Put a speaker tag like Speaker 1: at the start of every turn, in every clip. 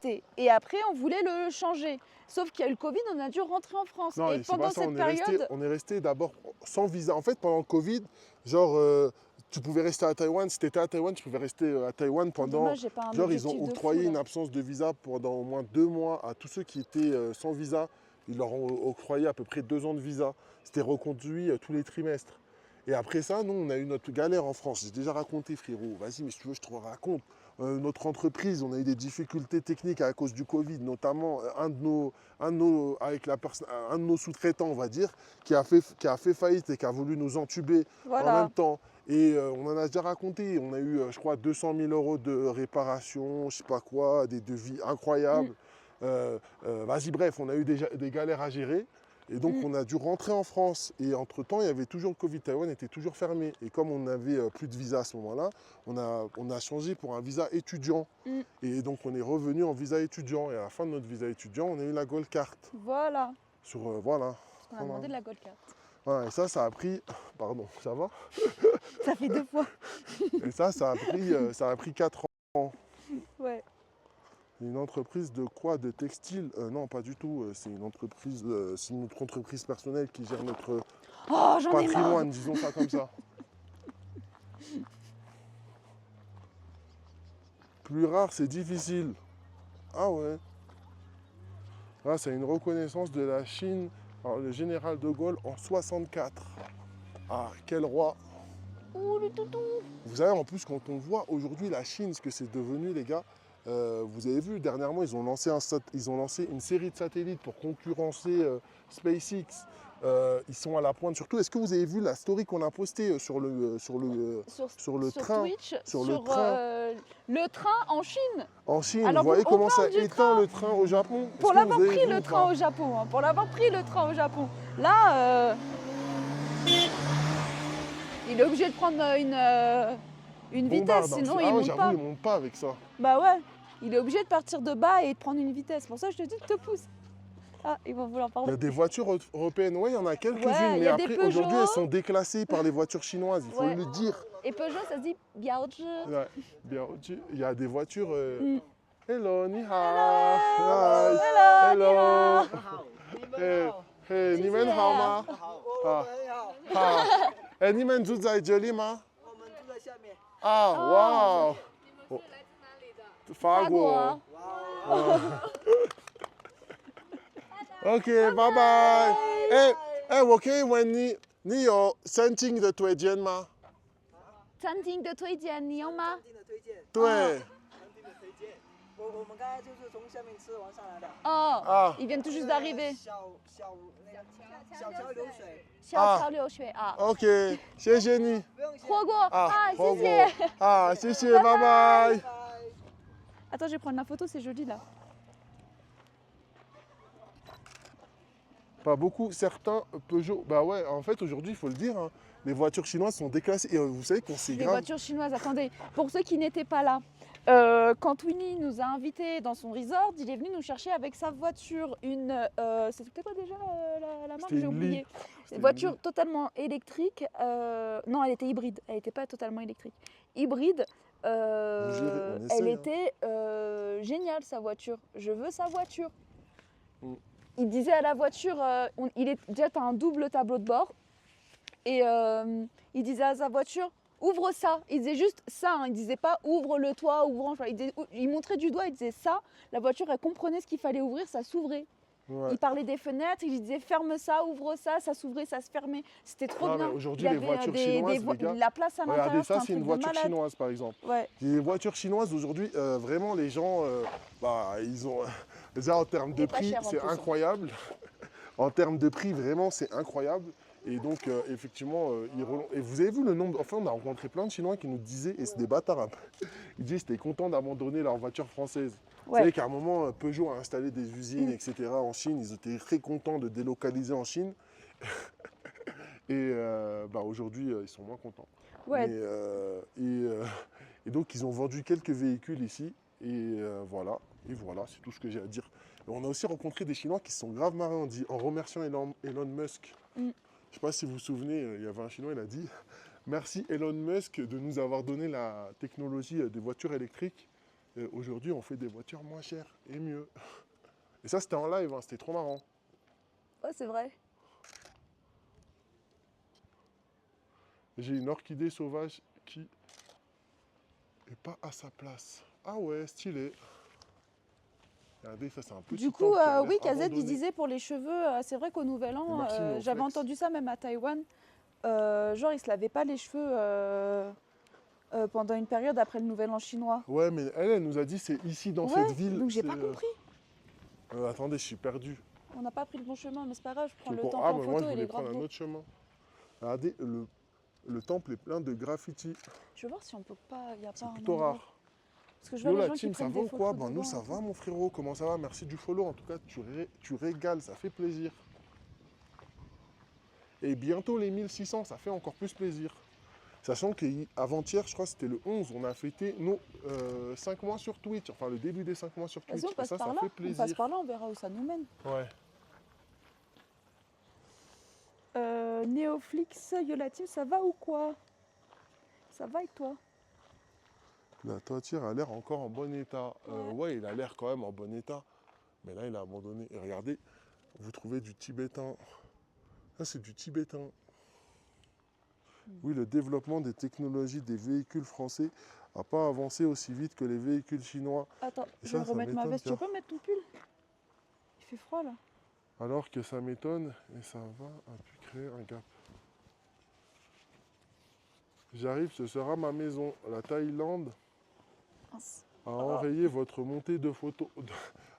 Speaker 1: Et après, on voulait le changer. Sauf qu'il y a eu le Covid, on a dû rentrer en France.
Speaker 2: Non,
Speaker 1: Et
Speaker 2: c'est
Speaker 1: pendant
Speaker 2: pas ça,
Speaker 1: cette période,
Speaker 2: on est resté d'abord sans visa. En fait, pendant le Covid, genre, tu pouvais rester à Taïwan. Si tu étais à Taïwan, tu pouvais rester à Taïwan
Speaker 1: oh,
Speaker 2: pendant.
Speaker 1: dommage, j'ai pas un
Speaker 2: Genre, ils ont
Speaker 1: objectif de fou
Speaker 2: octroyé
Speaker 1: là.
Speaker 2: une absence de visa pendant au moins 2 mois à tous ceux qui étaient sans visa. Ils leur ont octroyé à peu près 2 ans de visa. C'était reconduit tous les trimestres. Et après ça, nous, on a eu notre galère en France. J'ai déjà raconté, frérot. Vas-y, mais si tu veux, je te raconte. Notre entreprise, on a eu des difficultés techniques à cause du Covid, notamment un de nos sous-traitants, on va dire, qui a fait faillite et qui a voulu nous entuber en même
Speaker 1: Voilà.
Speaker 2: temps. Et on en a déjà raconté. On a eu, je crois, 200 000 euros de réparation, je sais pas quoi, des devis
Speaker 1: Mm,
Speaker 2: incroyables. Vas-y, bref, on a eu des galères à gérer. Et donc,
Speaker 1: mm.
Speaker 2: on a dû rentrer en France. Et entre-temps, il y avait toujours le Covid. Taïwan était toujours fermé. Et comme on n'avait plus de visa à ce moment-là, on a changé pour un visa étudiant.
Speaker 1: Mm.
Speaker 2: Et donc, on est revenu en visa étudiant. Et à la fin de notre visa étudiant, on a eu la Gold Card.
Speaker 1: Voilà.
Speaker 2: Voilà.
Speaker 1: Parce qu'on a
Speaker 2: Voilà.
Speaker 1: demandé de la Gold Card.
Speaker 2: Voilà. Et ça a pris. Pardon, ça va?
Speaker 1: Ça fait 2 fois.
Speaker 2: Et ça a pris 4 ans.
Speaker 1: Ouais.
Speaker 2: Une entreprise de quoi? De textile? Non, pas du tout. C'est notre entreprise personnelle qui gère notre
Speaker 1: Oh, j'en ai marre.
Speaker 2: patrimoine, disons ça comme ça. Plus rare, c'est difficile. Ah ouais. Là, c'est une reconnaissance de la Chine par le général de Gaulle en 64. Ah, quel roi.
Speaker 1: Ouh, le toutou.
Speaker 2: Vous savez, en plus, quand on voit aujourd'hui la Chine, ce que c'est devenu, les gars, vous avez vu, dernièrement, ils ont lancé une série de satellites pour concurrencer SpaceX. Ils sont à la pointe surtout. Est-ce que vous avez vu la story qu'on a postée sur le
Speaker 1: Sur
Speaker 2: train,
Speaker 1: Twitch,
Speaker 2: sur
Speaker 1: sur le train en Chine.
Speaker 2: en Chine?
Speaker 1: Alors,
Speaker 2: Vous voyez
Speaker 1: on
Speaker 2: comment ça
Speaker 1: parle du
Speaker 2: éteint
Speaker 1: train.
Speaker 2: le train au Japon? Est-ce
Speaker 1: Pour
Speaker 2: que
Speaker 1: l'avoir
Speaker 2: vous avez
Speaker 1: pris
Speaker 2: vu
Speaker 1: le
Speaker 2: ou
Speaker 1: train
Speaker 2: pas?
Speaker 1: au Japon, hein, pour l'avoir pris le train au Japon. Là, il est obligé de prendre une vitesse,
Speaker 2: Bombarde, hein.
Speaker 1: sinon
Speaker 2: Ah
Speaker 1: il
Speaker 2: ouais,
Speaker 1: monte
Speaker 2: j'avoue,
Speaker 1: pas.
Speaker 2: ils montent pas avec ça.
Speaker 1: Bah ouais, il est obligé de partir de bas et de prendre une vitesse. Pour ça, je te dis de te pousse. Ah, ils vont vouloir
Speaker 2: Il y
Speaker 1: parler.
Speaker 2: a des voitures européennes, ouais, il y en a quelques-unes,
Speaker 1: Ouais, il
Speaker 2: mais
Speaker 1: y a des
Speaker 2: après,
Speaker 1: Peugeot.
Speaker 2: aujourd'hui, elles sont déclassées par les voitures chinoises, il faut
Speaker 1: Ouais.
Speaker 2: le dire.
Speaker 1: Et Peugeot, ça se dit Biaozi.
Speaker 2: Ouais, bien, il y a des voitures.
Speaker 1: Mm.
Speaker 2: Hello, ni hao.
Speaker 1: Hello,
Speaker 2: Hi.
Speaker 1: hello, ni
Speaker 2: Hello.
Speaker 1: hao.
Speaker 2: 嘿，嘿，
Speaker 1: 谢谢
Speaker 2: 你们好吗？好，好。哎，你们住在这里吗？
Speaker 3: 我们住在下面。
Speaker 2: 啊，哇哦，
Speaker 4: 你们是来自哪里的？
Speaker 2: 法国。
Speaker 1: 国。
Speaker 2: OK，拜拜。哎，我可以问你有餐厅的推荐吗？
Speaker 1: 餐厅的推荐你有吗
Speaker 3: 餐？厅的推荐，
Speaker 2: 对，
Speaker 3: 餐厅的推荐。我们刚才就是从下面吃完上来的。
Speaker 1: 哦
Speaker 2: 啊
Speaker 1: ，ils viennent tout juste d'arriver。
Speaker 3: 小桥流水，
Speaker 1: 小桥流水啊。
Speaker 2: OK，谢谢你。
Speaker 3: 不用谢。
Speaker 1: 火锅啊，
Speaker 2: 火锅
Speaker 1: 谢谢。
Speaker 2: 啊，谢谢，拜拜。
Speaker 3: 拜。
Speaker 1: Attends, je vais prendre la photo, c'est joli là.
Speaker 2: Pas beaucoup, certains Peugeot. Bah ouais, en fait aujourd'hui il faut le dire, hein, les voitures chinoises sont déclassées. Et vous savez qu'on c'est
Speaker 1: Les
Speaker 2: grave.
Speaker 1: voitures chinoises, attendez, pour ceux qui n'étaient pas là, quand Winnie nous a invités dans son resort, il est venu nous chercher avec sa voiture, c'était quoi déjà la marque,
Speaker 2: C'était
Speaker 1: j'ai
Speaker 2: une
Speaker 1: oublié.
Speaker 2: Li.
Speaker 1: Une
Speaker 2: C'était
Speaker 1: voiture
Speaker 2: une Li.
Speaker 1: totalement électrique, non elle était hybride, elle n'était pas totalement électrique. Hybride,
Speaker 2: Vous gérez, on
Speaker 1: elle
Speaker 2: essaye, hein.
Speaker 1: était géniale sa voiture, je veux sa voiture.
Speaker 2: Mm.
Speaker 1: Il disait à la voiture, déjà t'as un double tableau de bord, et il disait à sa voiture, ouvre ça. Il disait juste ça, hein. Il disait pas ouvre le toit, ouvre. Il montrait du doigt, il disait ça. La voiture, elle comprenait ce qu'il fallait ouvrir, ça s'ouvrait.
Speaker 2: Ouais.
Speaker 1: Il parlait des fenêtres, il disait ferme ça, ouvre ça, ça s'ouvrait, ça se fermait. C'était trop
Speaker 2: Non,
Speaker 1: bien.
Speaker 2: mais aujourd'hui,
Speaker 1: Il y
Speaker 2: les
Speaker 1: avait,
Speaker 2: voitures chinoises, les gars,
Speaker 1: la place à
Speaker 2: Regardez,
Speaker 1: l'intérieur,
Speaker 2: ça
Speaker 1: c'était un
Speaker 2: c'est une
Speaker 1: truc de
Speaker 2: voiture
Speaker 1: malade.
Speaker 2: chinoise par exemple.
Speaker 1: Ouais.
Speaker 2: Les voitures chinoises aujourd'hui, vraiment les gens, ils ont. Déjà en termes de
Speaker 1: Et pas
Speaker 2: prix,
Speaker 1: cher, en
Speaker 2: c'est
Speaker 1: plus.
Speaker 2: incroyable. En termes de prix, vraiment, c'est incroyable. Et donc, effectivement, et vous avez vu le nombre. Enfin, on a rencontré plein de Chinois qui nous disaient, et c'est des bâtards un peu, ils disaient qu'ils étaient contents d'abandonner leur voiture française. Vous
Speaker 1: Ouais.
Speaker 2: savez qu'à un moment, Peugeot a installé des usines,
Speaker 1: Mm.
Speaker 2: etc. en Chine. Ils étaient très contents de délocaliser en Chine. Et aujourd'hui, ils sont moins contents.
Speaker 1: Ouais.
Speaker 2: Et donc, ils ont vendu quelques véhicules ici. Et voilà, c'est tout ce que j'ai à dire. Et on a aussi rencontré des Chinois qui se sont grave marrés en remerciant Elon Musk.
Speaker 1: Mm.
Speaker 2: Je ne sais pas si vous vous souvenez, il y avait un Chinois, il a dit « Merci Elon Musk de nous avoir donné la technologie des voitures électriques. aujourd'hui, on fait des voitures moins chères et mieux. Et ça, c'était en live, hein, c'était trop marrant.
Speaker 1: Ouais, c'est vrai.
Speaker 2: J'ai une orchidée sauvage qui est pas à sa place. Ah ouais, stylé. Regardez, ça c'est un petit
Speaker 1: Du coup,
Speaker 2: temple qui a l'air
Speaker 1: oui, KZ, il
Speaker 2: abandonné.
Speaker 1: disait pour les cheveux, c'est vrai qu'au Nouvel An,
Speaker 2: Merci, Neoflex.
Speaker 1: j'avais entendu ça même à Taïwan. Genre, ils se lavaient pas les cheveux pendant une période après le Nouvel An chinois.
Speaker 2: Ouais, mais elle nous a dit c'est ici dans
Speaker 1: Ouais,
Speaker 2: cette ville.
Speaker 1: donc j'ai
Speaker 2: c'est,
Speaker 1: pas compris.
Speaker 2: Attendez, je suis perdu.
Speaker 1: On n'a pas pris le bon chemin, mais c'est pas grave, je prends
Speaker 2: Je
Speaker 1: le
Speaker 2: cours-
Speaker 1: temple
Speaker 2: Ah,
Speaker 1: en
Speaker 2: mais
Speaker 1: photo
Speaker 2: moi je
Speaker 1: et
Speaker 2: voulais
Speaker 1: les grave
Speaker 2: prendre un
Speaker 1: beau.
Speaker 2: autre chemin. Regardez, le temple est plein de graffitis.
Speaker 1: Je vais voir si on peut pas, il y a
Speaker 2: C'est
Speaker 1: pas un
Speaker 2: plutôt
Speaker 1: endroit.
Speaker 2: rare.
Speaker 1: Parce que je vois
Speaker 2: Yo
Speaker 1: les
Speaker 2: la
Speaker 1: gens qui
Speaker 2: team, ça
Speaker 1: prennent
Speaker 2: va
Speaker 1: des
Speaker 2: ou quoi?
Speaker 1: photos
Speaker 2: Ben nous
Speaker 1: devant
Speaker 2: ça
Speaker 1: et tout.
Speaker 2: va mon frérot, comment ça va? Merci du follow, en tout cas tu régales, ça fait plaisir. Et bientôt les 1600, ça fait encore plus plaisir. Sachant qu'avant-hier, je crois que c'était le 11, on a fêté nos 5 mois sur Twitch, enfin le début des 5 mois sur Twitch.
Speaker 1: Vas-y, on
Speaker 2: Et
Speaker 1: passe
Speaker 2: ça,
Speaker 1: par
Speaker 2: ça
Speaker 1: là.
Speaker 2: fait
Speaker 1: On passe
Speaker 2: plaisir.
Speaker 1: par là, on verra où ça nous mène.
Speaker 2: Ouais.
Speaker 1: Néoflix, Yolatim, ça va ou quoi? Ça va et toi?
Speaker 2: La toiture a l'air encore en bon état.
Speaker 1: Ouais.
Speaker 2: Ouais, il a l'air quand même en bon état. Mais là, il a abandonné. Et regardez, vous trouvez du tibétain. Ça, c'est du tibétain. Oui, le développement des technologies des véhicules français n'a pas avancé aussi vite que les véhicules chinois.
Speaker 1: Attends,
Speaker 2: Et
Speaker 1: je vais
Speaker 2: ça, ça
Speaker 1: remettre ma
Speaker 2: m'étonne,
Speaker 1: veste. Tu
Speaker 2: tiens.
Speaker 1: veux pas mettre ton pull? Il fait froid là.
Speaker 2: Alors que ça m'étonne et ça va a pu créer un gap. J'arrive, ce sera ma maison. La Thaïlande
Speaker 1: Mince.
Speaker 2: a enrayé votre montée de photos.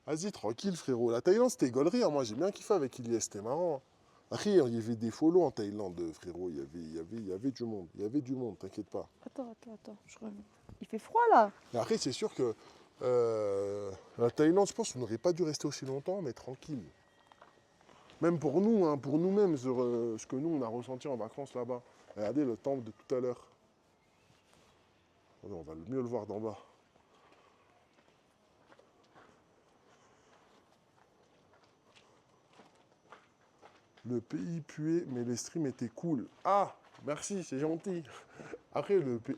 Speaker 2: Vas-y, tranquille, frérot. La Thaïlande, c'était gaulerie. Hein. Moi, j'ai bien kiffé avec Ilyes. C'était marrant. Hein. Après, il y avait des follow en Thaïlande, frérot. Il y avait du monde. Il y avait du monde, t'inquiète pas.
Speaker 1: Attends. Il fait froid là.
Speaker 2: Et après, c'est sûr que la Thaïlande, je pense qu'on n'aurait pas dû rester aussi longtemps, mais tranquille. Même pour nous, hein, pour nous-mêmes, sur ce que nous, on a ressenti en vacances là-bas. Regardez le temple de tout à l'heure. On va mieux le voir d'en bas. Le pays puait, mais les streams étaient cool. Ah, merci, c'est gentil. Après,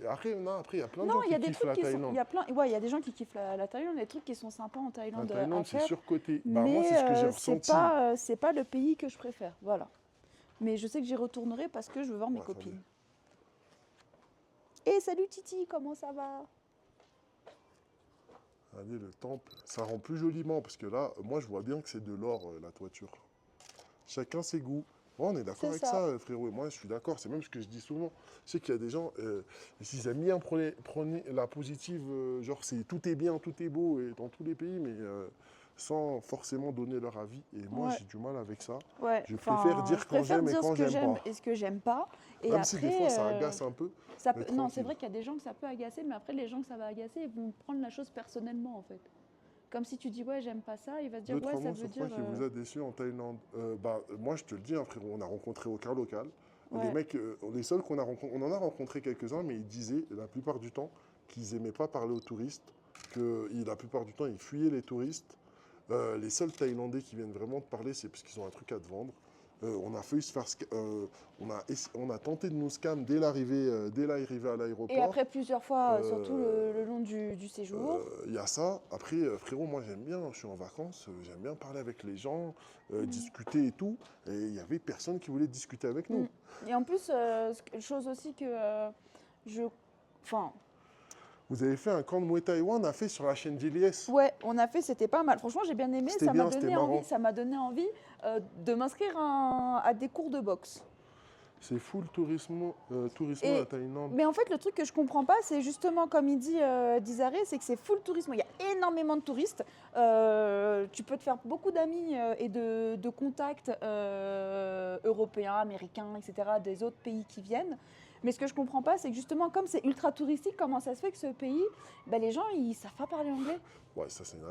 Speaker 2: après, il y a plein de gens
Speaker 1: Non, il y a
Speaker 2: qui
Speaker 1: des
Speaker 2: kiffent
Speaker 1: trucs
Speaker 2: la
Speaker 1: qui sont.
Speaker 2: Thaïlande.
Speaker 1: Il y a plein. Ouais, il y a des gens qui kiffent la Thaïlande. Les trucs qui sont sympas en
Speaker 2: La
Speaker 1: Thaïlande à
Speaker 2: Thaïlande, c'est
Speaker 1: faire.
Speaker 2: surcoté. Bah,
Speaker 1: Mais
Speaker 2: moi, c'est ce que j'ai
Speaker 1: c'est
Speaker 2: ressenti.
Speaker 1: c'est pas le pays que je préfère. Voilà. Mais je sais que j'y retournerai parce que je veux voir mes
Speaker 2: Ouais,
Speaker 1: copines. Et salut Titi, comment ça va?
Speaker 2: Regardez le temple, ça rend plus joliment parce que là, moi je vois bien que c'est de l'or la toiture. Chacun ses goûts. Ouais, on est d'accord
Speaker 1: C'est
Speaker 2: avec
Speaker 1: ça.
Speaker 2: ça, frérot. Et moi je suis d'accord, c'est même ce que je dis souvent. Je sais qu'il y a des gens, s'ils aiment bien prôner la positive, genre c'est tout est bien, tout est beau et dans tous les pays, mais sans forcément donner leur avis. Et moi
Speaker 1: Ouais.
Speaker 2: j'ai du mal avec ça.
Speaker 1: Ouais.
Speaker 2: Je préfère dire quand j'aime et quand j'aime pas.
Speaker 1: et ce que j'aime pas. Et
Speaker 2: Même
Speaker 1: après,
Speaker 2: si des fois ça agace un peu.
Speaker 1: ça
Speaker 2: mais
Speaker 1: peut... Non, c'est
Speaker 2: tranquille.
Speaker 1: vrai qu'il y a des gens que ça peut agacer, mais après les gens que ça va agacer, ils vont prendre la chose personnellement en fait. Comme si tu dis ouais j'aime pas ça, il va se dire
Speaker 2: Deux,
Speaker 1: ouais
Speaker 2: trois
Speaker 1: ça
Speaker 2: mots
Speaker 1: veut
Speaker 2: sur quoi
Speaker 1: dire.
Speaker 2: qui vous a déçu en Thaïlande? Moi, je te le dis, hein, frérot, on a rencontré aucun local.
Speaker 1: Ouais.
Speaker 2: Les mecs, les seuls qu'on a rencontrés, on en a rencontré quelques-uns, mais ils disaient la plupart du temps qu'ils n'aimaient pas parler aux touristes, que la plupart du temps, ils fuyaient les touristes. Les seuls Thaïlandais qui viennent vraiment te parler, c'est parce qu'ils ont un truc à te vendre. On a failli se faire... on a tenté de nous scam dès l'arrivée à l'aéroport.
Speaker 1: Et après plusieurs fois,
Speaker 2: Euh,
Speaker 1: surtout le long du séjour.
Speaker 2: Il y a ça. Après, frérot, moi j'aime bien, je suis en vacances, j'aime bien parler avec les gens, discuter et tout. Et il n'y avait personne qui voulait discuter avec nous.
Speaker 1: Et en plus, chose aussi que Enfin,
Speaker 2: Vous avez fait un camp de Muay Thai, on a fait sur la chaîne d'Iliès.
Speaker 1: ouais, on a fait, c'était pas mal. Franchement, j'ai bien aimé.
Speaker 2: C'était
Speaker 1: Ça m'a
Speaker 2: bien, c'était
Speaker 1: donné
Speaker 2: marrant.
Speaker 1: envie. Ça m'a donné envie de m'inscrire à des cours de boxe.
Speaker 2: C'est full tourisme
Speaker 1: Et-
Speaker 2: la Thaïlande.
Speaker 1: Mais en fait, le truc que je comprends pas, c'est justement comme il dit Dizaré, c'est que c'est full tourisme. Il y a énormément de touristes. Tu peux te faire beaucoup d'amis et de contacts européens, américains, etc., des autres pays qui viennent. Mais ce que je comprends pas, c'est que justement, comme c'est ultra touristique, comment ça se fait que ce pays, ben, les gens, ils savent pas parler anglais?
Speaker 2: Ouais, ça c'est une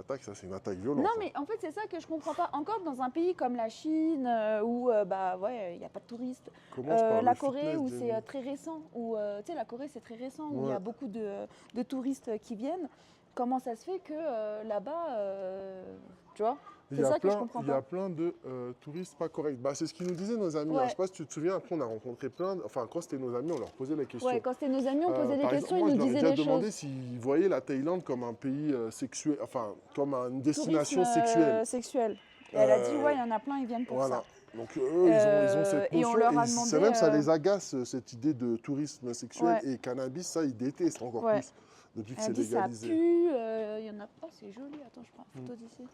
Speaker 2: attaque violente.
Speaker 1: Non,
Speaker 2: ça.
Speaker 1: mais en fait, c'est ça que je comprends pas. Encore dans un pays comme la Chine, où bah ouais, il n'y a pas de touristes.
Speaker 2: Commence par
Speaker 1: La
Speaker 2: le
Speaker 1: Corée,
Speaker 2: fitness,
Speaker 1: où
Speaker 2: Jenny.
Speaker 1: c'est très récent. Où, tu sais, la Corée, c'est très récent, où il y
Speaker 2: Ouais.
Speaker 1: a beaucoup de touristes qui viennent. Comment ça se fait que là-bas, tu vois?
Speaker 2: Il
Speaker 1: C'est
Speaker 2: y a
Speaker 1: ça que je
Speaker 2: plein,
Speaker 1: comprends
Speaker 2: il y a
Speaker 1: pas.
Speaker 2: plein de touristes pas corrects. Bah, c'est ce qu'ils nous disaient nos amis. Hein.
Speaker 1: Ouais.
Speaker 2: Je sais pas si tu te souviens, après on a rencontré plein, enfin quand c'était nos amis, on leur posait la question.
Speaker 1: Ouais, quand c'était nos amis, on posait des
Speaker 2: Par
Speaker 1: questions,
Speaker 2: exemple, moi
Speaker 1: ils
Speaker 2: je
Speaker 1: nous
Speaker 2: leur ai
Speaker 1: disaient
Speaker 2: déjà
Speaker 1: des
Speaker 2: demandé
Speaker 1: choses.
Speaker 2: s'ils voyaient la Thaïlande comme un pays sexuel, enfin comme une
Speaker 1: Tourisme
Speaker 2: destination sexuelle.
Speaker 1: sexuel. Et elle a dit,
Speaker 2: Euh,
Speaker 1: ouais, il y en a plein, ils viennent pour
Speaker 2: Voilà.
Speaker 1: ça.
Speaker 2: Donc eux, ils ont cette
Speaker 1: Et on
Speaker 2: notion
Speaker 1: leur a
Speaker 2: et c'est
Speaker 1: demandé.
Speaker 2: même ça les agace cette idée de tourisme sexuel
Speaker 1: Ouais,
Speaker 2: et cannabis, ça ils détestent encore
Speaker 1: ouais.
Speaker 2: plus depuis que
Speaker 1: Elle a
Speaker 2: c'est
Speaker 1: dit, ça
Speaker 2: légalisé.
Speaker 1: pue, il y en a pas, c'est joli. Attends, je prends une photo d'ici.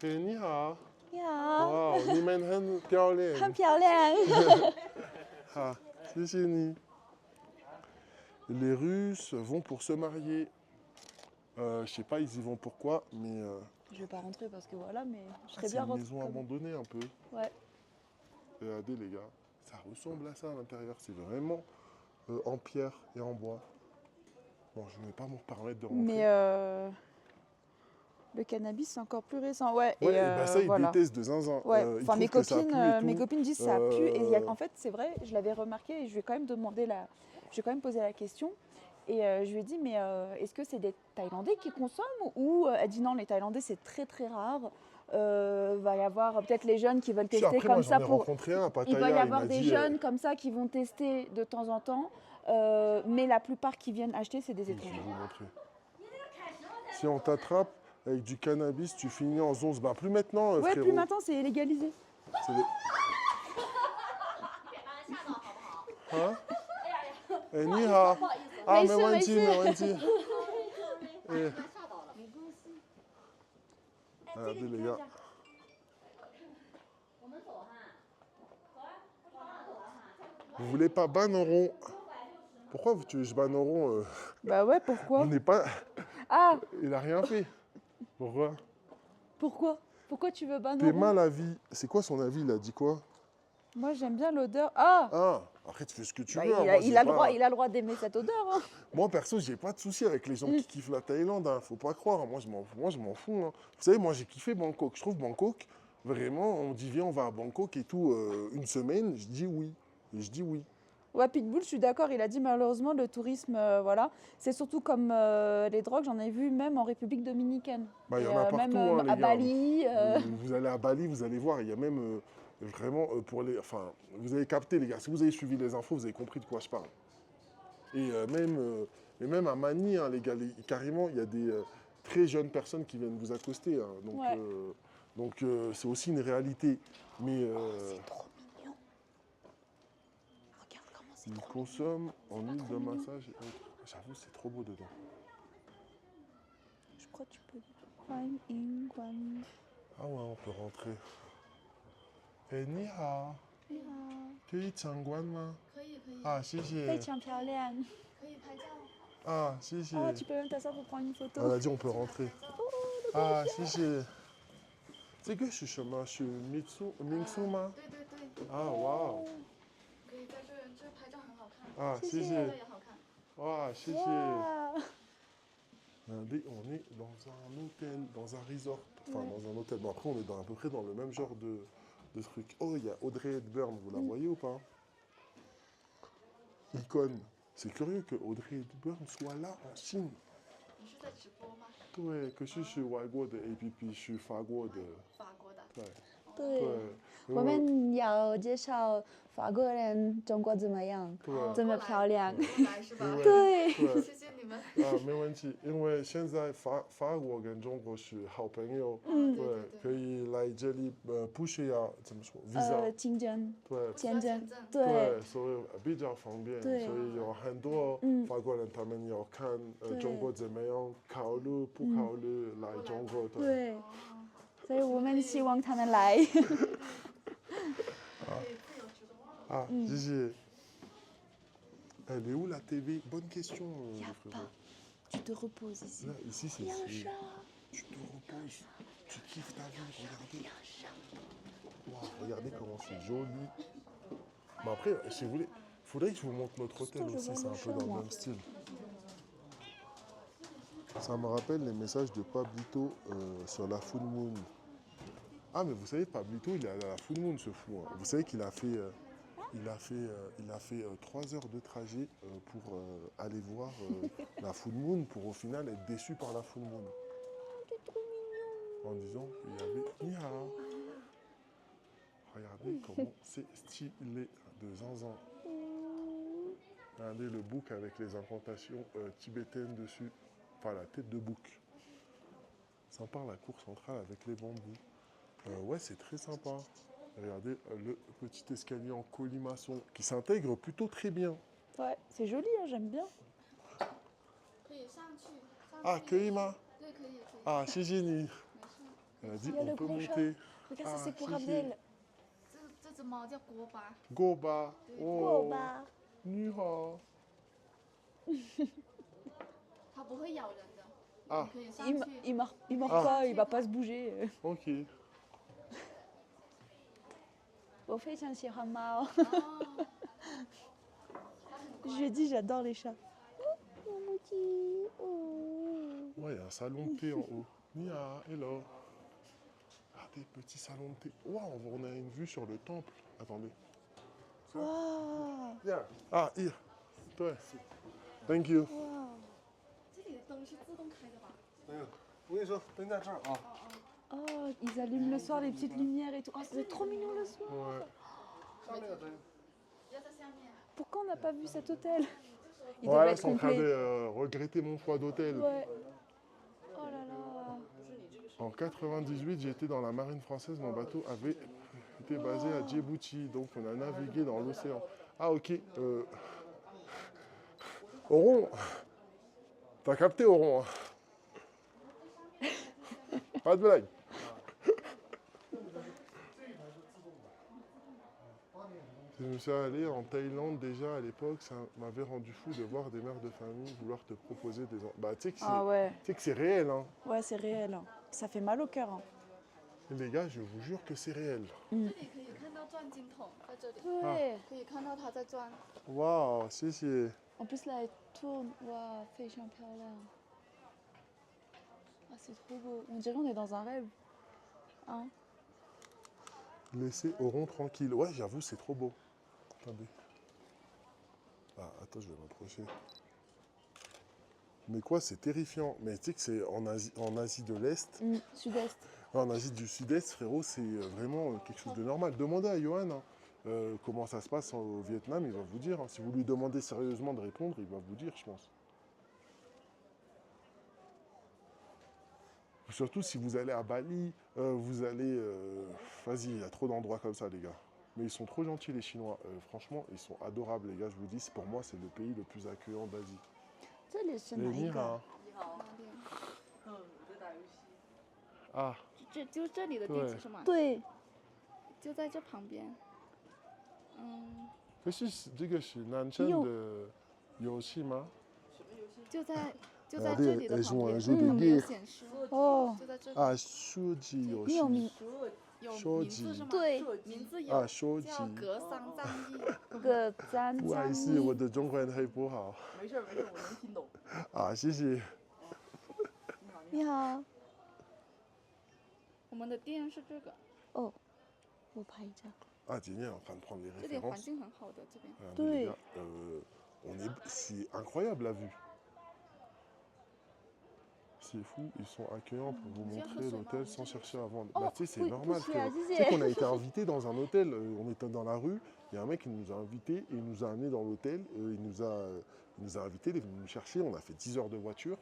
Speaker 2: 哎，你好，
Speaker 1: 你好，
Speaker 2: 哇，你们很漂亮，
Speaker 1: 很漂亮。
Speaker 2: 好，谢谢你。Les Russes vont pour se marier. Je sais pas, ils y vont pourquoi, mais
Speaker 1: Je vais pas rentrer parce que voilà, mais je serais
Speaker 2: c'est
Speaker 1: bien
Speaker 2: une
Speaker 1: rentrée.
Speaker 2: maison abandonnée un peu.
Speaker 1: Ouais.
Speaker 2: Regardez les gars, ça ressemble à ça à l'intérieur. C'est vraiment en pierre et en bois. Bon, je ne vais pas me permettre de rentrer.
Speaker 1: Mais le cannabis, c'est encore plus récent. Ouais,
Speaker 2: Ouais,
Speaker 1: et
Speaker 2: et bah ça, ils
Speaker 1: voilà.
Speaker 2: détestent de zinzin.
Speaker 1: Ouais,
Speaker 2: Ils
Speaker 1: enfin
Speaker 2: trouvent que ça pue et
Speaker 1: mes
Speaker 2: tout.
Speaker 1: copines disent ça pue. Et en
Speaker 2: Euh,
Speaker 1: fait, c'est vrai, je l'avais remarqué et je lui ai quand même je lui ai quand même posé la question. Et je lui ai dit, mais est-ce que c'est des Thaïlandais qui consomment ou elle dit non, les Thaïlandais c'est très très rare. Va y avoir peut-être les jeunes qui veulent
Speaker 2: Puis
Speaker 1: tester
Speaker 2: après, moi,
Speaker 1: comme ça
Speaker 2: j'en ai
Speaker 1: pour.
Speaker 2: rencontré un à
Speaker 1: Il va y
Speaker 2: Pattaya, il
Speaker 1: avoir
Speaker 2: m'a
Speaker 1: des
Speaker 2: dit,
Speaker 1: jeunes comme ça qui vont tester de temps en temps, mais la plupart qui viennent acheter c'est des
Speaker 2: je vais
Speaker 1: étrangers.
Speaker 2: vous montrer. Si on t'attrape avec du cannabis, tu finis en zonze. Bah plus maintenant,
Speaker 1: Ouais,
Speaker 2: frérot.
Speaker 1: plus maintenant c'est légalisé.
Speaker 2: C'est des- Hein? Eh, ni hao. Ah,
Speaker 1: Mais
Speaker 2: mais
Speaker 1: c'est- mais
Speaker 2: wanti,
Speaker 1: c'est-
Speaker 2: mais wanti. Eh. Regardez les gars. Vous voulez pas Banoron? Pourquoi tu veux Banoron
Speaker 1: Bah ouais, pourquoi?
Speaker 2: On n'est pas.
Speaker 1: Ah,
Speaker 2: Il a rien fait. Pourquoi?
Speaker 1: pourquoi? Pourquoi tu veux
Speaker 2: T'es
Speaker 1: Banoron?
Speaker 2: mal à vie. C'est quoi son avis? Il a dit quoi?
Speaker 1: Moi j'aime bien l'odeur. Ah,
Speaker 2: Ah, après tu fais ce que tu
Speaker 1: bah,
Speaker 2: veux. Hein.
Speaker 1: il
Speaker 2: Moi,
Speaker 1: a,
Speaker 2: j'ai
Speaker 1: il a le
Speaker 2: pas-
Speaker 1: droit, il a le droit d'aimer cette odeur. Hein.
Speaker 2: Moi perso, j'ai pas de souci avec les gens qui kiffent la Thaïlande. Hein. Faut pas croire. Moi, je m'en fous. Hein. Vous savez, moi, j'ai kiffé Bangkok. Je trouve Bangkok, vraiment, on dit viens, on va à Bangkok et tout, une semaine. Je dis oui. Et je dis oui.
Speaker 1: Ouais, Pitbull, je suis d'accord. Il a dit malheureusement le tourisme, voilà, c'est surtout comme les drogues. J'en ai vu même en République dominicaine.
Speaker 2: Bah, il y
Speaker 1: Et,
Speaker 2: en a partout,
Speaker 1: même
Speaker 2: hein, les
Speaker 1: à
Speaker 2: gars.
Speaker 1: Bali.
Speaker 2: Vous allez à Bali, vous allez voir, il y a même vraiment pour les. Enfin, vous avez capté, les gars. Si vous avez suivi les infos, vous avez compris de quoi je parle. Et même à Manille, hein, les gars, carrément, il y a des très jeunes personnes qui viennent vous accoster. Hein.
Speaker 1: Ouais.
Speaker 2: Donc c'est aussi une réalité. Mais
Speaker 1: C'est trop mignon. Regarde comment c'est
Speaker 2: ils
Speaker 1: trop
Speaker 2: consomment en
Speaker 1: pas
Speaker 2: huile
Speaker 1: trop
Speaker 2: de
Speaker 1: mignon.
Speaker 2: massage. Et autres. J'avoue, c'est trop beau dedans.
Speaker 1: Je crois que tu peux dire. Kwang In, Kwang.
Speaker 2: Ah ouais, on peut rentrer. Eh, ni hao.
Speaker 1: Ni hao.
Speaker 2: 可以参观吗？
Speaker 4: 可以可以，
Speaker 2: 啊，谢谢。
Speaker 1: 非常漂亮。
Speaker 4: 可以拍照。
Speaker 2: 啊，谢谢。
Speaker 1: Oh, tu peux même t'asseoir pour prendre une photo.
Speaker 2: On a dit on peut rentrer. Ah, si, si. 这个是什么？是民宿吗？
Speaker 4: 对对对，
Speaker 2: 啊，哇哦！
Speaker 4: 可以在这拍照很好看，
Speaker 2: 啊，谢
Speaker 4: 拍照
Speaker 2: 谢。
Speaker 4: 也好看。
Speaker 2: 哇，谢谢。
Speaker 1: Waouh.
Speaker 2: Regardez, on est dans un hôtel, dans un resort. Enfin, dans un hôtel. Bon, après, on est à peu près dans le même genre de truc. Oh, il y a Audrey Hepburn, vous la voyez ou pas? Icône. C'est curieux que Audrey Hepburn soit là en Chine.
Speaker 4: 你是在直播吗？
Speaker 2: 对，可是是外国的 APP，是法国的。
Speaker 4: 法国的。
Speaker 2: 对
Speaker 1: 对，
Speaker 2: 对。
Speaker 1: 我们要介绍法国人中国怎么样，
Speaker 2: 对
Speaker 1: 这么漂亮。
Speaker 4: 过来是吧？
Speaker 1: 对，
Speaker 2: 对。
Speaker 4: 谢谢你们。
Speaker 2: 没问题，因为现在法国跟中国是好朋友，对，可以来这里不需要怎么说 visa，
Speaker 1: 签证，
Speaker 2: 对
Speaker 1: 签证，
Speaker 2: 对，
Speaker 1: 对，
Speaker 2: 所以比较方便，
Speaker 1: 对
Speaker 2: 所以有很多法国人他们要看
Speaker 1: 对
Speaker 2: 中国怎么样，考虑不考虑来中国的。
Speaker 1: 对，所以我们希望他们来。
Speaker 4: 可以自由直播。
Speaker 2: 啊，谢谢。Elle est où la TV? Bonne question,
Speaker 1: Y a
Speaker 2: le frérot.
Speaker 1: pas. Tu te reposes ici.
Speaker 2: Là, ici, c'est
Speaker 1: Il y a un
Speaker 2: ici.
Speaker 1: chat.
Speaker 2: Tu te reposes, tu kiffes ta vie, regardez. Waouh, regardez comment c'est joli. Mais après, si vous voulez, il faudrait que je vous montre notre hôtel
Speaker 1: je
Speaker 2: aussi,
Speaker 1: vois
Speaker 2: c'est
Speaker 1: le
Speaker 2: un peu
Speaker 1: chat,
Speaker 2: dans le
Speaker 1: moi.
Speaker 2: même style. Ça me rappelle les messages de Pablito sur la Full Moon. Ah, mais vous savez, Pablito, il est allé à la Full Moon, ce fou. Hein. Vous savez qu'il a fait il a fait 3 heures de trajet pour aller voir la full moon pour au final être déçu par la full moon.
Speaker 1: T'es trop mignon.
Speaker 2: En disant qu'il y avait Nia. Regardez comment c'est stylé de zinzin. Regardez le bouc avec les incantations tibétaines dessus. Enfin, la tête de bouc. Sympa la cour centrale avec les bambous. Ouais, c'est très sympa. Regardez le petit escalier en colimaçon qui s'intègre plutôt très bien.
Speaker 1: Ouais, c'est joli, hein, j'aime bien.
Speaker 4: 可以上去，上
Speaker 2: Ah,
Speaker 4: 去。
Speaker 2: Keima.
Speaker 4: 对，可以，可以。
Speaker 2: Ah, Shijini.
Speaker 4: 没事。
Speaker 2: Elle a dit
Speaker 1: Il y a
Speaker 2: on
Speaker 1: le
Speaker 2: peut
Speaker 1: gros chat.
Speaker 2: monter.
Speaker 1: Regarde, ça
Speaker 2: Ah,
Speaker 1: c'est pour
Speaker 2: si, si.
Speaker 1: Abdel.
Speaker 4: 这只猫叫锅巴，
Speaker 2: Goba.
Speaker 1: Oh,
Speaker 2: Oh.
Speaker 1: bah.
Speaker 2: Niha.
Speaker 4: 它不会咬人的。
Speaker 2: Ah.
Speaker 4: 你可以上
Speaker 1: Il,
Speaker 4: 去。
Speaker 1: il mord
Speaker 2: Ah.
Speaker 1: pas, il va pas se bouger.
Speaker 2: Ok.
Speaker 1: 我非常喜欢猫。
Speaker 4: 哦。它很
Speaker 1: Je
Speaker 4: 乖
Speaker 1: lui ai
Speaker 4: 的
Speaker 1: dit, j'adore les chats. Oh, mon petit. Oh.
Speaker 2: Ouais, il y a un salon de thé en haut. Nia, hello. Regardez, petit salon de thé. Waouh, on a une vue sur le temple. Attendez.
Speaker 1: Waouh.
Speaker 2: Ah, here. Ouais. Thank you.
Speaker 1: Waouh.
Speaker 4: 这里的灯是自动开的吧？
Speaker 3: 我跟你说，灯在这儿啊。
Speaker 1: Oh, ils allument le soir les petites lumières et tout. Oh, c'est trop mignon le soir.
Speaker 2: Ouais.
Speaker 3: 上那个灯。
Speaker 4: 要在下面。
Speaker 1: Pourquoi on n'a pas vu cet hôtel? Il
Speaker 2: Voilà,
Speaker 1: devait
Speaker 2: ils
Speaker 1: être
Speaker 2: sont en train
Speaker 1: complet.
Speaker 2: de regretter mon choix d'hôtel.
Speaker 1: Ouais. Oh là là.
Speaker 2: En 98, j'étais dans la marine française. Mon bateau avait été basé à Djibouti. Donc, on a navigué dans l'océan. Ah, ok. Oron. T'as capté, Oron. Hein. Pas de blague. Je me suis allé en Thaïlande déjà à l'époque. Ça m'avait rendu fou de voir des mères de famille vouloir te proposer des... Bah, tu sais que c'est
Speaker 1: Ah ouais.
Speaker 2: tu sais que c'est réel, hein.
Speaker 1: Ouais, c'est réel. Hein. Ça fait mal au cœur. Hein.
Speaker 2: Les gars, je vous jure que c'est réel.
Speaker 4: 这里可以看到转经筒，在这里
Speaker 1: Ouais.
Speaker 4: 可以看到它在转。
Speaker 2: Waouh, c'est...
Speaker 1: En plus là, elle tourne. Waouh, fait là. Ah, c'est trop beau. On dirait on est dans un rêve. Hein?
Speaker 2: Laissez Oron tranquille. Ouais, j'avoue, c'est trop beau. Attendez. Ah, attends, je vais m'approcher. Mais quoi, c'est terrifiant. Mais tu sais que c'est en Asie de l'Est.
Speaker 1: Sud-Est.
Speaker 2: En Asie du Sud-Est, frérot, c'est vraiment quelque chose de normal. Demandez à Johan hein, comment ça se passe au Vietnam, il va vous dire. Hein. Si vous lui demandez sérieusement de répondre, il va vous dire, je pense. Surtout si vous allez à Bali, vous allez... Vas-y, il y a trop d'endroits comme ça, les gars. Mais ils sont trop gentils, les Chinois. Franchement, ils sont adorables, les gars. Je vous dis, pour moi, c'est le pays le plus accueillant d'Asie.
Speaker 1: 这里是
Speaker 2: Les
Speaker 1: 哪一
Speaker 2: Nihao.
Speaker 1: 个？
Speaker 4: 哪里？
Speaker 3: 我在打游戏。
Speaker 2: Ah,
Speaker 4: 就这里的地址是吗？
Speaker 1: 对，
Speaker 4: 就在这旁边。嗯，
Speaker 2: 这个是南城的游戏吗？
Speaker 4: 就在这里的旁边，
Speaker 2: elles ont un jeu
Speaker 4: 它
Speaker 2: de
Speaker 4: 没有
Speaker 2: guerre.
Speaker 4: 显示，
Speaker 1: 哦，
Speaker 4: 就在这里。
Speaker 2: Ah, Shoji 游戏。
Speaker 1: 你有名
Speaker 4: 有
Speaker 2: 说
Speaker 4: 名字是吗？
Speaker 1: 对，
Speaker 4: 名字
Speaker 2: 啊
Speaker 4: 有，
Speaker 2: 说起
Speaker 4: 叫格桑藏义。
Speaker 1: 个赞
Speaker 2: 不好意思，我的中文还不好。
Speaker 3: 没事儿没事儿，我能听懂。
Speaker 2: 啊，谢谢。
Speaker 1: 你好，
Speaker 4: 我们的店是这个，
Speaker 1: 我拍一张。
Speaker 2: Ah, Jenny est en train de prendre les
Speaker 4: 这里环
Speaker 2: références.
Speaker 4: 境很好的这边。
Speaker 2: Regardez, les gars, c'est incroyable la vue. C'est fou, ils sont accueillants pour vous montrer l'hôtel sans chercher à vendre. Bah, tu sais, c'est
Speaker 1: oui,
Speaker 2: normal.
Speaker 1: poussez,
Speaker 2: frérot.
Speaker 1: Aziz.
Speaker 2: Tu sais qu'on a été invité dans un hôtel, on était dans la rue, il y a un mec qui nous a invités et il nous a amenés dans l'hôtel, il nous a invités, il est venu nous chercher, on a fait 10 heures de voiture,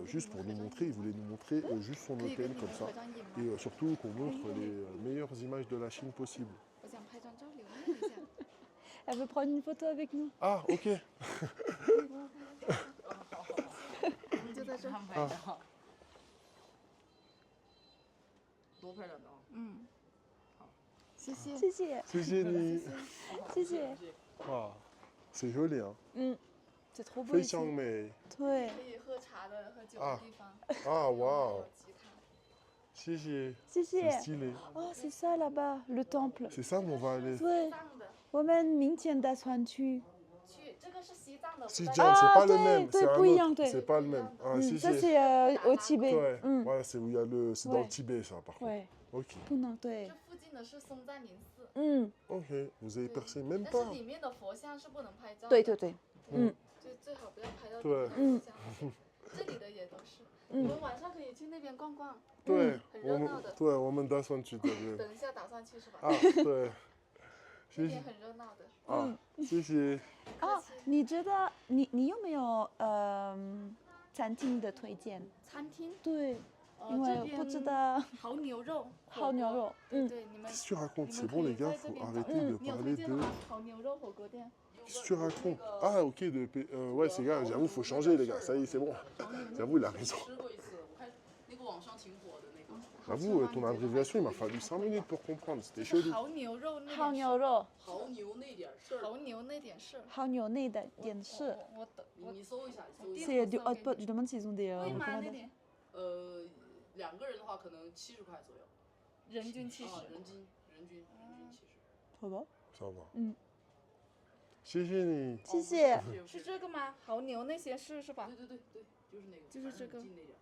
Speaker 2: juste pour nous montrer, il voulait nous montrer juste son
Speaker 4: 可以跟
Speaker 2: hôtel
Speaker 4: 你
Speaker 2: comme
Speaker 4: 们
Speaker 2: ça.
Speaker 4: 合张影吗？
Speaker 2: Et surtout qu'on montre les meilleures images de la Chine possible.
Speaker 4: 我想拍张照留念一下。
Speaker 1: Elle veut prendre une photo avec nous.
Speaker 2: Ah, ok.
Speaker 4: 就在这。
Speaker 3: 拍照。多拍两张。
Speaker 4: 嗯，谢谢。
Speaker 1: 谢谢，C'est
Speaker 2: génial.
Speaker 1: 谢谢。
Speaker 2: Ah, c'est joli, hein.
Speaker 1: C'est trop beau
Speaker 2: 非
Speaker 1: ici.
Speaker 2: 常美。
Speaker 1: 对，
Speaker 4: 可以喝茶的、喝酒的地方。
Speaker 2: Ah, waouh.
Speaker 4: 其他。
Speaker 2: 谢谢。
Speaker 1: 谢
Speaker 2: C'est
Speaker 1: 谢。
Speaker 2: stylé.
Speaker 1: Oh, c'est ça là-bas, le temple.
Speaker 2: C'est ça, mais on va aller.
Speaker 1: 对，
Speaker 4: 藏的，
Speaker 1: 我们明天打算去。
Speaker 4: 这个是西藏的。不
Speaker 2: Si
Speaker 4: 在
Speaker 2: John, c'est
Speaker 1: Ah,
Speaker 2: pas le
Speaker 1: ouais,
Speaker 2: même.
Speaker 1: ouais,
Speaker 2: C'est un
Speaker 1: bouillant,
Speaker 2: autre.
Speaker 1: ouais.
Speaker 2: C'est pas le même. Ah, si,
Speaker 1: Ça
Speaker 2: si.
Speaker 1: c'est au Tibet.
Speaker 2: Ouais, ouais, c'est où il y a le. C'est dans
Speaker 1: Ouais.
Speaker 2: le Tibet, ça, par contre.
Speaker 1: Ouais.
Speaker 2: Ok.
Speaker 1: 不能对
Speaker 4: 这。附近的的是松赞林寺，
Speaker 1: 嗯，
Speaker 2: OK, vous avez
Speaker 4: 对
Speaker 2: percé même
Speaker 4: 但
Speaker 2: pas.
Speaker 4: 是里面的佛像是不能拍照的。
Speaker 1: 对对对，
Speaker 4: 就最好不要拍到里
Speaker 2: 对
Speaker 4: 面的佛像。这里的也都是。我
Speaker 1: 嗯
Speaker 4: 们晚上可以去那边逛逛，
Speaker 2: 对，
Speaker 4: 很热闹的。
Speaker 2: 对，我们打算去的。对。
Speaker 4: 等一下打算去是吧？
Speaker 2: 啊，对。
Speaker 4: 那边很热闹的。
Speaker 2: 啊，谢谢。
Speaker 1: 啊，你觉得你有没有餐厅的推荐？
Speaker 4: 餐厅，
Speaker 1: 对，因
Speaker 4: 这
Speaker 1: 为
Speaker 4: 边
Speaker 1: 不知道
Speaker 4: 蚝牛肉，
Speaker 1: 烤牛肉，
Speaker 4: 对对，你们
Speaker 2: Qu'est-ce que tu racontes?
Speaker 4: 你
Speaker 2: C'est
Speaker 4: 们
Speaker 2: bon
Speaker 4: 可
Speaker 2: les
Speaker 4: 以
Speaker 2: gars,
Speaker 4: 在这
Speaker 2: faut
Speaker 4: 边找。
Speaker 2: arrêter de
Speaker 4: 你有
Speaker 2: parler
Speaker 4: 推荐
Speaker 2: de.
Speaker 4: 的吗？蚝牛肉火锅店。
Speaker 2: Qu'est-ce que tu racontes? Ah ok, ouais ces gars, j'avoue, faut changer les gars, ça y est, c'est bon. J'avoue, il a raison.
Speaker 5: 吃过一次，我看那个网上挺火的那个。
Speaker 2: J'avoue, ton abréviation, il m'a fallu 5 minutes pour comprendre, c'était
Speaker 4: 就是
Speaker 2: chelou.
Speaker 4: 蚝牛肉那
Speaker 1: 烤
Speaker 4: 点
Speaker 1: 牛肉，
Speaker 5: 牦牛那点事儿，
Speaker 4: 蚝牛那点事儿。
Speaker 1: 烤牛内的点是。
Speaker 4: 我等我
Speaker 5: 你搜一下，你搜一下。
Speaker 1: C'est du hot pot, je demande s'ils ont des
Speaker 4: 贵吗？那
Speaker 1: recommandations.
Speaker 4: 点
Speaker 5: 2个人的话可能70块左右。
Speaker 4: 人均70。
Speaker 5: 啊，人均70。
Speaker 1: 好吧，
Speaker 2: Ça va.
Speaker 1: 嗯，
Speaker 2: 谢谢你。
Speaker 1: 谢谢。
Speaker 4: 是这个吗？蚝牛那些是吧？
Speaker 5: 对，就是那个。
Speaker 4: 就是这个
Speaker 5: 近那点。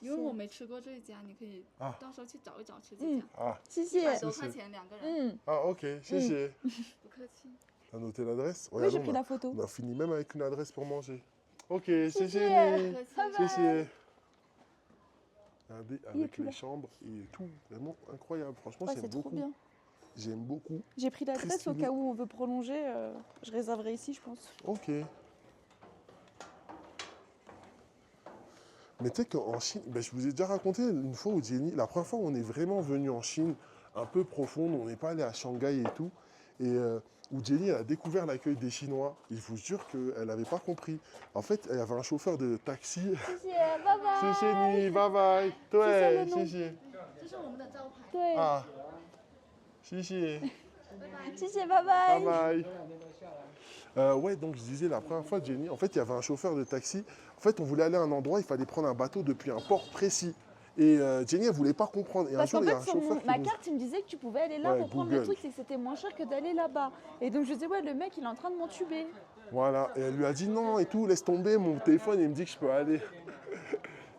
Speaker 4: 因为我没吃过这一家，你可以
Speaker 2: 啊
Speaker 4: 到时候去找一找吃这家。
Speaker 2: Ah,
Speaker 1: 谢谢
Speaker 4: 100。多块钱2个人，
Speaker 2: ah ok, 谢谢.
Speaker 4: 不客气。
Speaker 2: T'as noté l'adresse?
Speaker 1: Oui, j'ai
Speaker 2: Regarde,
Speaker 1: pris la photo.
Speaker 2: on a fini même avec une adresse pour manger. Ok, 谢谢你。
Speaker 4: 不客气。
Speaker 2: 谢谢. Regardez, avec
Speaker 1: plus
Speaker 2: les
Speaker 1: là.
Speaker 2: chambres et tout, vraiment incroyable. Franchement,
Speaker 1: Ouais,
Speaker 2: j'aime
Speaker 1: c'est trop
Speaker 2: beaucoup.
Speaker 1: bien.
Speaker 2: J'aime beaucoup.
Speaker 1: J'ai pris l'adresse au
Speaker 2: stylé.
Speaker 1: cas où on veut prolonger. Je réserverai ici, je pense.
Speaker 2: Ok. Mais tu sais qu'en Chine, ben, je vous ai déjà raconté une fois où Jenny, la première fois où on est vraiment venu en Chine, un peu profonde, on n'est pas allé à Shanghai et tout, et où Jenny elle a découvert l'accueil des Chinois. Et je vous jure qu'elle n'avait pas compris. En fait, il y avait un chauffeur de taxi.
Speaker 1: 谢谢，拜拜。
Speaker 2: 谢谢你，拜拜。对，谢谢。
Speaker 4: 这是我们的招牌。
Speaker 1: 对，
Speaker 2: 啊，谢谢。
Speaker 1: 谢谢，拜拜。
Speaker 2: Bye bye. Ouais, donc je disais la première fois, Jenny, en fait, il y avait un chauffeur de taxi. En fait, on voulait aller à un endroit, il fallait prendre un bateau depuis un port précis. Et Jenny, elle voulait pas comprendre. Et un
Speaker 1: Parce
Speaker 2: jour,
Speaker 1: qu'en
Speaker 2: il y a
Speaker 1: fait,
Speaker 2: un
Speaker 1: sur
Speaker 2: chauffeur qui
Speaker 1: ma
Speaker 2: nous...
Speaker 1: carte, il me disait que tu pouvais aller là
Speaker 2: Ouais,
Speaker 1: pour prendre le
Speaker 2: Google.
Speaker 1: truc, c'est que c'était moins cher que d'aller là-bas. Et donc je disais, ouais, le mec, il est en train de m'entuber.
Speaker 2: Voilà, et elle lui a dit non et tout, laisse tomber, mon téléphone, il me dit que je peux aller.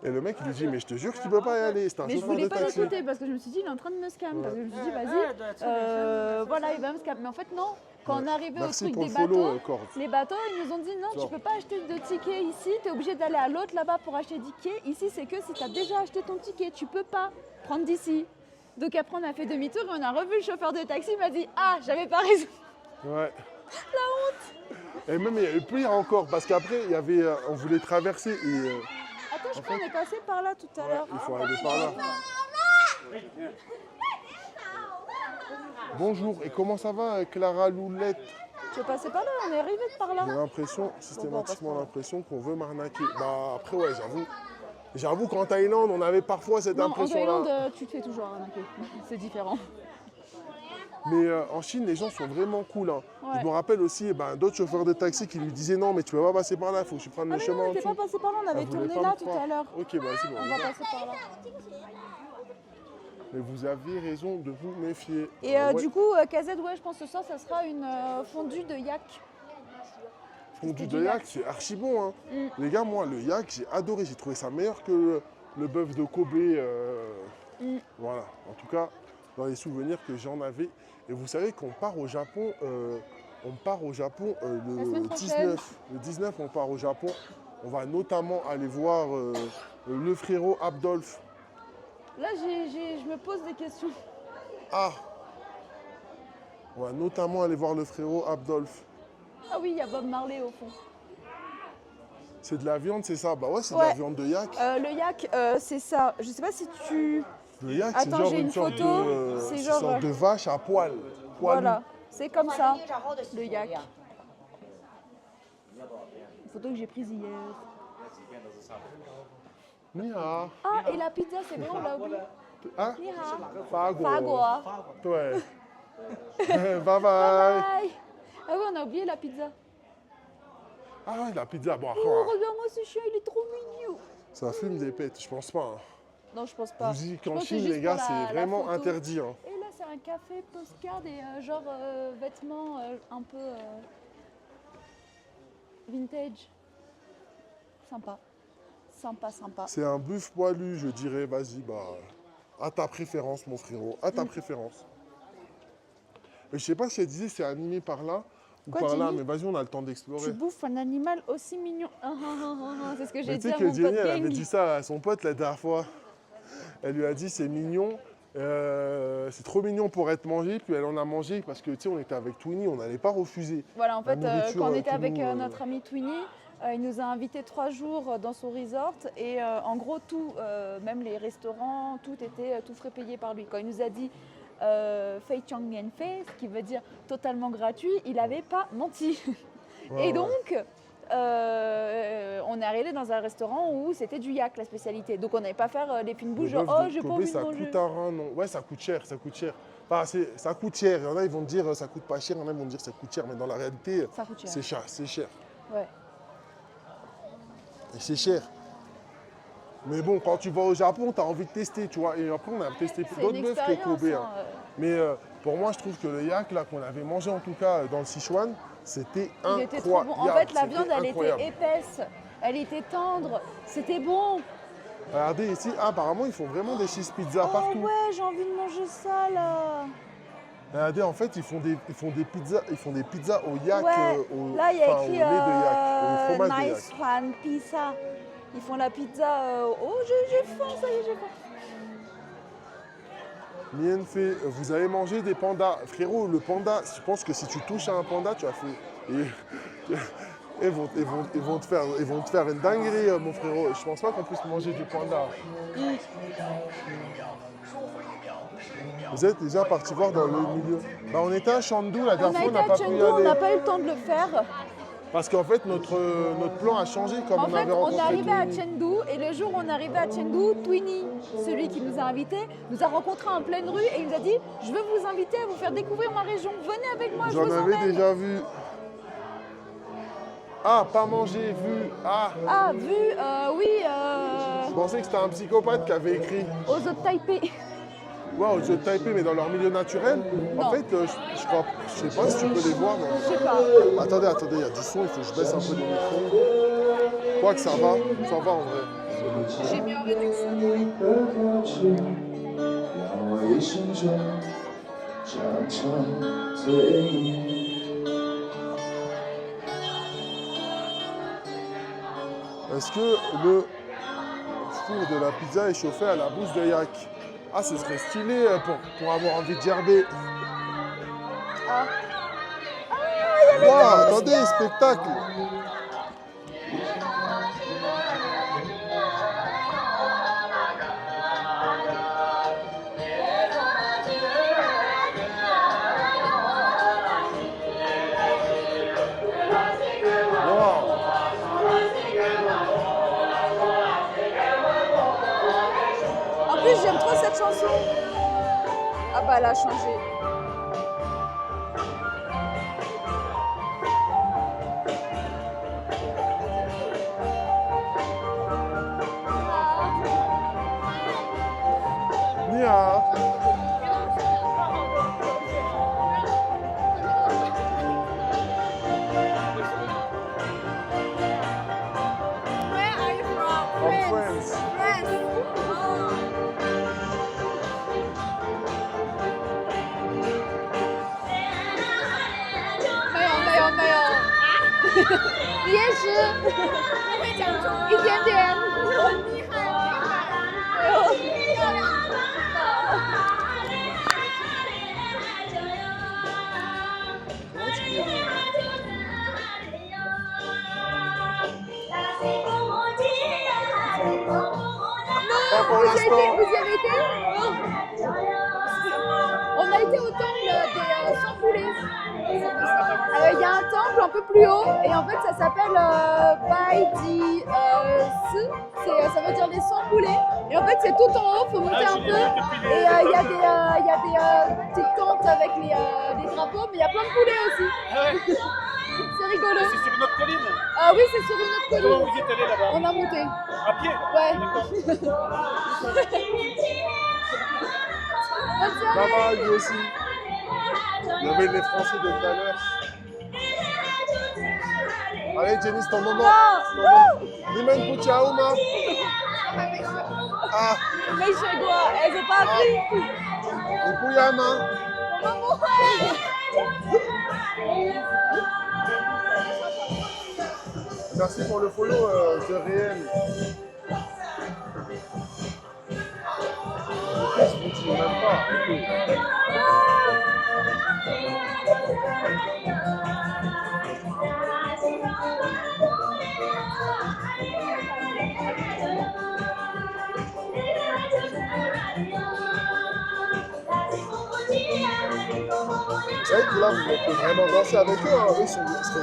Speaker 2: Et le mec, il lui dit, mais je te jure que tu peux pas y aller, c'est un
Speaker 1: Mais je
Speaker 2: chauffeur de
Speaker 1: voulais pas
Speaker 2: taxi.
Speaker 1: l'écouter parce que je me suis dit, il est en train de me scam. Parce que je me suis dit, vas-y, voilà, il va me scam. Mais en fait, non. Quand on est arrivé au
Speaker 2: Merci
Speaker 1: truc
Speaker 2: pour
Speaker 1: des
Speaker 2: le follow,
Speaker 1: bateaux,
Speaker 2: Cord.
Speaker 1: les bateaux, ils nous ont dit, non,
Speaker 2: Genre.
Speaker 1: tu peux pas acheter de ticket ici, tu es obligé d'aller à l'autre là-bas pour acheter des tickets. Ici, c'est que si tu as déjà acheté ton ticket, tu peux pas prendre d'ici. Donc après, on a fait demi-tour et on a revu le chauffeur de taxi, il m'a dit, ah, j'avais pas raison.
Speaker 2: Ouais. La honte. Et même, il y avait pire encore, parce qu'après, il y avait, on voulait traverser et...
Speaker 1: Attends, je crois qu'on est passé par là tout à l'heure.
Speaker 2: il faut aller par là. Bonjour, et comment ça va, Clara Loulette?
Speaker 1: Tu es passé par là, on est arrivé par là.
Speaker 2: J'ai l'impression, systématiquement l'impression qu'on veut m'arnaquer. Bah après ouais, j'avoue qu'en Thaïlande, on avait parfois cette
Speaker 1: Non, en
Speaker 2: impression-là.
Speaker 1: Thaïlande, tu te fais toujours arnaquer. C'est différent.
Speaker 2: Mais en Chine, les gens sont vraiment cool. Hein.
Speaker 1: Ouais.
Speaker 2: Je me rappelle aussi d'autres chauffeurs de taxi qui lui disaient non, mais tu peux pas passer par là, il faut que tu prennes
Speaker 1: Ah
Speaker 2: le
Speaker 1: mais
Speaker 2: chemin
Speaker 1: non, on
Speaker 2: en
Speaker 1: n'était
Speaker 2: dessous.
Speaker 1: pas passé par là, on avait
Speaker 2: Elle voulait
Speaker 1: tourné
Speaker 2: pas
Speaker 1: là
Speaker 2: me
Speaker 1: tout
Speaker 2: croire.
Speaker 1: à l'heure.
Speaker 2: Ok, bah c'est bon.
Speaker 1: On va passer par là.
Speaker 2: Mais vous avez raison de vous méfier.
Speaker 1: Et
Speaker 2: Ouais.
Speaker 1: du coup, KZ, ouais, je pense que ce soir, ça sera une fondue de yak.
Speaker 2: Fondue
Speaker 1: du
Speaker 2: de
Speaker 1: yak.
Speaker 2: yak, c'est archi bon. Hein.
Speaker 1: Mm.
Speaker 2: Les gars, moi, le yak, j'ai adoré. J'ai trouvé ça meilleur que le bœuf de Kobe.
Speaker 1: Mm.
Speaker 2: Voilà. En tout cas, dans les souvenirs que j'en avais. Et vous savez qu'on part au Japon. On part au Japon
Speaker 1: La semaine
Speaker 2: le
Speaker 1: prochaine.
Speaker 2: 19. Le 19, on part au Japon. On va notamment aller voir le frérot Abdolf.
Speaker 1: Là, je me pose des questions.
Speaker 2: Ah! On va notamment aller voir le frérot Abdolf.
Speaker 1: Ah oui, il y a Bob Marley au fond.
Speaker 2: C'est de la viande, c'est ça? Bah ouais, c'est de la
Speaker 1: Ouais.
Speaker 2: viande de yak.
Speaker 1: Le yak, c'est ça. Je sais pas si tu...
Speaker 2: Le yak, c'est
Speaker 1: Attends,
Speaker 2: genre
Speaker 1: j'ai
Speaker 2: une
Speaker 1: une
Speaker 2: sorte,
Speaker 1: photo,
Speaker 2: de,
Speaker 1: c'est
Speaker 2: une
Speaker 1: genre,
Speaker 2: sorte de vache à poil. Poilu.
Speaker 1: Voilà, c'est comme ça, le yak. Une photo que j'ai prise hier.
Speaker 2: Nia.
Speaker 1: Ah, et la pizza, c'est vrai, on l'a oublié.
Speaker 2: Hein?
Speaker 1: Ni hao.
Speaker 2: Fago.
Speaker 1: Fagua.
Speaker 2: Ouais. Bye bye.
Speaker 1: Bye. Ah oui, on a oublié la pizza.
Speaker 2: Ah ouais, la pizza. Bon, après,
Speaker 1: Oh, regarde-moi ce chien, il est trop mignon.
Speaker 2: ça fume des pètes, je pense pas. Hein.
Speaker 1: Non, je pense
Speaker 2: Je
Speaker 1: pas.
Speaker 2: vous dis
Speaker 1: Je
Speaker 2: qu'en
Speaker 1: pense que
Speaker 2: Chine,
Speaker 1: c'est
Speaker 2: les
Speaker 1: juste
Speaker 2: gars,
Speaker 1: pour la
Speaker 2: c'est vraiment
Speaker 1: photo.
Speaker 2: interdit. Hein.
Speaker 1: Et là, c'est un café postcard et genre vêtements un peu vintage. Sympa. Sympa, sympa.
Speaker 2: C'est un bœuf poilu, je dirais. Vas-y, bah. À ta préférence, mon frérot. À ta préférence. Mais je sais pas si elle disait c'est animé par là ou
Speaker 1: Quoi,
Speaker 2: par là,
Speaker 1: Jenny
Speaker 2: mais vas-y, on a le temps
Speaker 1: Tu
Speaker 2: d'explorer.
Speaker 1: bouffes un animal aussi mignon. C'est ce que j'ai
Speaker 2: Mais
Speaker 1: dit
Speaker 2: tu sais
Speaker 1: à
Speaker 2: que
Speaker 1: mon
Speaker 2: Jenny,
Speaker 1: pote
Speaker 2: elle avait
Speaker 1: Jamie.
Speaker 2: dit ça à son pote la dernière fois. Elle lui a dit c'est mignon, c'est trop mignon pour être mangé, puis elle en a mangé parce que tu sais, on était avec Twinnie, on n'allait pas refuser.
Speaker 1: Voilà, en
Speaker 2: La
Speaker 1: fait,
Speaker 2: nourriture,
Speaker 1: quand on était
Speaker 2: qui
Speaker 1: avec
Speaker 2: nous,
Speaker 1: notre ami Twinnie, il nous a invités 3 jours dans son resort et en gros tout, même les restaurants, tout était tout frais payé par lui. Quand il nous a dit Fei Chang Mian Fei, ce qui veut dire totalement gratuit, il n'avait pas menti.
Speaker 2: Ouais,
Speaker 1: Et
Speaker 2: ouais.
Speaker 1: donc, on est arrivé dans un restaurant où c'était du yak la spécialité. Donc on n'allait pas faire les fines bouches,
Speaker 2: Le
Speaker 1: genre
Speaker 2: bœuf
Speaker 1: oh
Speaker 2: de
Speaker 1: j'ai pas
Speaker 2: Kobe,
Speaker 1: envie de
Speaker 2: ça
Speaker 1: manger.
Speaker 2: coûte un rein, non. Ouais, ça coûte cher, ça coûte cher. Enfin, ça coûte cher. Il y en a, ils vont te dire ça coûte pas cher, il y en a, ils vont te dire ça coûte cher, mais dans la réalité,
Speaker 1: Ça coûte cher.
Speaker 2: c'est cher, c'est cher.
Speaker 1: Ouais.
Speaker 2: Et c'est cher. Mais bon, quand tu vas au Japon, tu as envie de tester, tu vois. Et après, on a testé
Speaker 1: C'est
Speaker 2: d'autres
Speaker 1: une
Speaker 2: bœufs que
Speaker 1: expérience.
Speaker 2: Kobe. Hein.
Speaker 1: Hein.
Speaker 2: Mais pour moi, je trouve que le yak là qu'on avait mangé en tout cas dans le Sichuan, c'était
Speaker 1: Il était trop
Speaker 2: incroyable.
Speaker 1: bon. En fait, la
Speaker 2: C'était
Speaker 1: viande, elle
Speaker 2: incroyable.
Speaker 1: était épaisse, elle était tendre, c'était bon.
Speaker 2: Regardez ici, apparemment, ils font vraiment des cheese pizza
Speaker 1: Oh
Speaker 2: partout.
Speaker 1: ouais, j'ai envie de manger ça là.
Speaker 2: Regardez, en fait, ils font des pizzas au yak,
Speaker 1: Ouais, là il y a
Speaker 2: au
Speaker 1: écrit
Speaker 2: lait de yak, au fromage de yak.
Speaker 1: Nice Fan Pizza. Ils font la pizza. Oh, j'ai faim, ça y est, j'ai faim.
Speaker 2: Mien fait, vous avez mangé des pandas. Frérot, le panda, je pense que si tu touches à un panda, tu as fait. Ils vont te faire une dinguerie, mon frérot. Je pense pas qu'on puisse manger du panda. Vous êtes déjà parti voir dans le milieu. Bah, on était à Chandu la
Speaker 1: On
Speaker 2: dernière
Speaker 1: a
Speaker 2: fois, on
Speaker 1: été
Speaker 2: n'a
Speaker 1: à
Speaker 2: pas pu y
Speaker 1: Chengdu, on
Speaker 2: aller.
Speaker 1: n'a pas eu le temps de le faire.
Speaker 2: Parce qu'en fait, notre plan a changé comme
Speaker 1: En
Speaker 2: on
Speaker 1: fait,
Speaker 2: avait
Speaker 1: on
Speaker 2: rencontré.
Speaker 1: est arrivé à
Speaker 2: Twinnie.
Speaker 1: Chengdu et le jour où on est arrivé à Chengdu, Twinnie, celui qui nous a invités, nous a rencontrés en pleine rue et il nous a dit « Je veux vous inviter à vous faire découvrir ma région. Venez avec moi, je
Speaker 2: J'en
Speaker 1: vous
Speaker 2: avais
Speaker 1: emmène. »
Speaker 2: déjà vu. Ah, pas manger, vu. Ah,
Speaker 1: Ah, vu, oui,
Speaker 2: je pensais que c'était un psychopathe qui avait écrit.
Speaker 1: aux autres Taipei.
Speaker 2: Ouais, aux yeux de Taipei, mais dans leur milieu naturel.
Speaker 1: Non.
Speaker 2: En fait, je crois, je sais pas si tu peux les voir.
Speaker 1: Je sais pas.
Speaker 2: Attendez, il y a du son, il faut que je baisse un peu le micro. Quoi que ça va en vrai.
Speaker 1: J'ai mis en réduction.
Speaker 2: Est-ce que le four de la pizza est chauffé à la bouse de yak? Ah, ce serait stylé pour avoir envie de gerber.
Speaker 1: Ah.
Speaker 2: Wow, attendez, spectacle. Wow.
Speaker 1: En plus, j'aime trop cette chanson. Ah bah, elle a changé.
Speaker 2: Nia.
Speaker 1: Where are you from?
Speaker 2: From France.
Speaker 1: 没有，也是一点点。哎呦，漂亮！Pas
Speaker 2: pour
Speaker 1: Vous y
Speaker 2: l'instant.
Speaker 1: avez été On a été au temple des 100 poulets. Il y a un temple un peu plus haut et en fait ça s'appelle Bai Di Si, ça veut dire les 100 poulets. Et en fait c'est tout en haut, il faut monter un peu. Et il y a des petites tentes avec les drapeaux, mais il y a plein de poulets aussi. C'est rigolo.
Speaker 6: C'est sur une autre colline.
Speaker 1: Ah oui, c'est sur une autre
Speaker 6: Comment
Speaker 1: colline.
Speaker 6: vous y êtes allé là-bas?
Speaker 1: On a monté.
Speaker 6: À pied?
Speaker 1: Ouais.
Speaker 2: Pas mal, lui aussi. Il y avait les Français de tout à l'heure. Allez, Jenny, c'est ton moment. Nimen Puchauma. Ah,
Speaker 1: 没学过，哎，就爸比。
Speaker 2: Ukuyama.
Speaker 1: 我们不会。
Speaker 2: Merci pour le follow, The Réel. Je continue même pas. Vous savez que là, vous pouvez vraiment danser avec eux. Hein. Eux,